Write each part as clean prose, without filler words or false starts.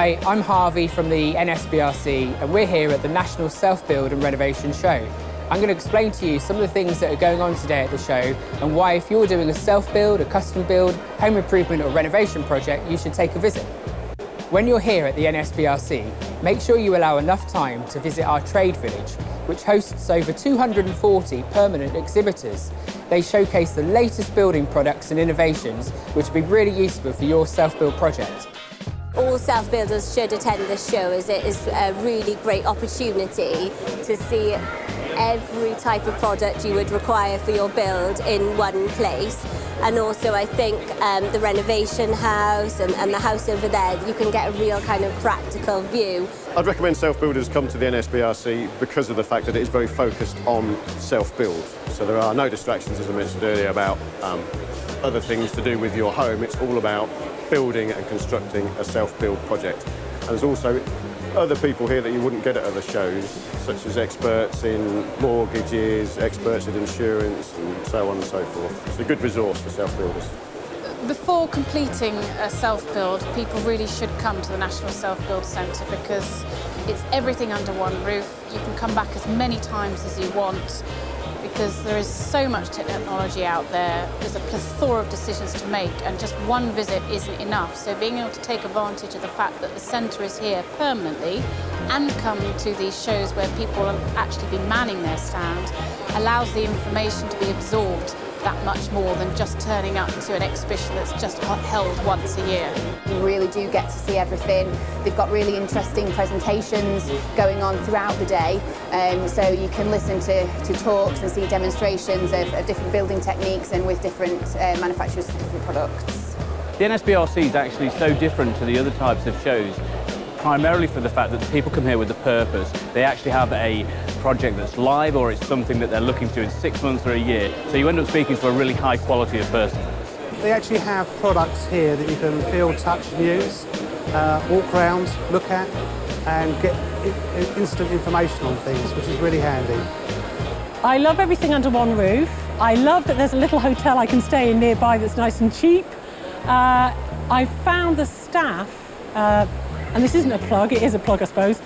Hi, I'm Harvey from the NSBRC and we're here at the National Self-Build and Renovation Show. I'm going to explain to you some of the things that are going on today at the show and why if you're doing a self-build, a custom build, home improvement or renovation project, you should take a visit. When you're here at the NSBRC, make sure you allow enough time to visit our trade village, which hosts over 240 permanent exhibitors. They showcase the latest building products and innovations, which will be really useful for your self-build project. All self-builders should attend this show as it is a really great opportunity to see every type of product you would require for your build in one place. And also I think the renovation house and the house over there, you can get a real kind of practical view. I'd recommend self-builders come to the NSBRC because of the fact that it is very focused on self-build. So there are no distractions, as I mentioned earlier, about other things to do with your home. It's all about building and constructing a self-build project. And there's also other people here that you wouldn't get at other shows, such as experts in mortgages, experts in insurance, and so on and so forth. It's a good resource for self-builders. Before completing a self-build, people really should come to the National Self-Build Centre because it's everything under one roof. You can come back as many times as you want because there is so much technology out there. There's a plethora of decisions to make and just one visit isn't enough. So being able to take advantage of the fact that the centre is here permanently and come to these shows where people have actually been manning their stand allows the information to be absorbed that much more than just turning up to an exhibition that's just held once a year. You really do get to see everything. They've got really interesting presentations going on throughout the day, so you can listen to talks and see demonstrations of different building techniques and with different manufacturers of different products. The NSBRC is actually so different to the other types of shows, primarily for the fact that the people come here with a purpose. They actually have a project that's live or it's something that they're looking to do in 6 months or a year. So you end up speaking to a really high quality of person. They actually have products here that you can feel, touch and use, walk around, look at and get instant information on things, which is really handy. I love everything under one roof. I love that there's a little hotel I can stay in nearby that's nice and cheap. I found the staff, and this isn't a plug, it is a plug I suppose,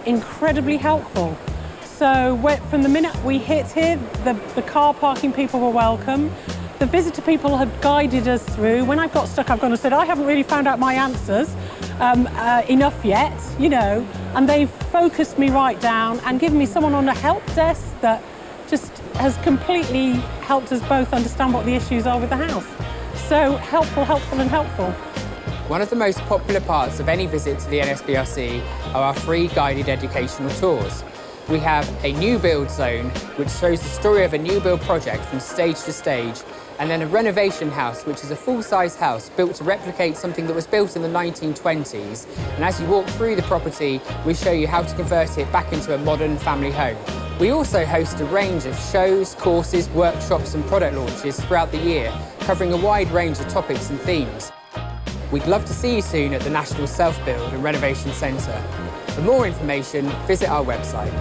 incredibly helpful. So from the minute we hit here, the car parking people were welcome. The visitor people had guided us through. When I've got stuck, I've gone and said, I haven't really found out my answers enough yet, you know, and they've focused me right down and given me someone on a help desk that just has completely helped us both understand what the issues are with the house. So helpful, helpful and helpful. One of the most popular parts of any visit to the NSBRC are our free guided educational tours. We have a new build zone, which shows the story of a new build project from stage to stage, and then a renovation house, which is a full-size house built to replicate something that was built in the 1920s. And as you walk through the property, we show you how to convert it back into a modern family home. We also host a range of shows, courses, workshops and product launches throughout the year, covering a wide range of topics and themes. We'd love to see you soon at the National Self-Build and Renovation Centre. For more information, visit our website.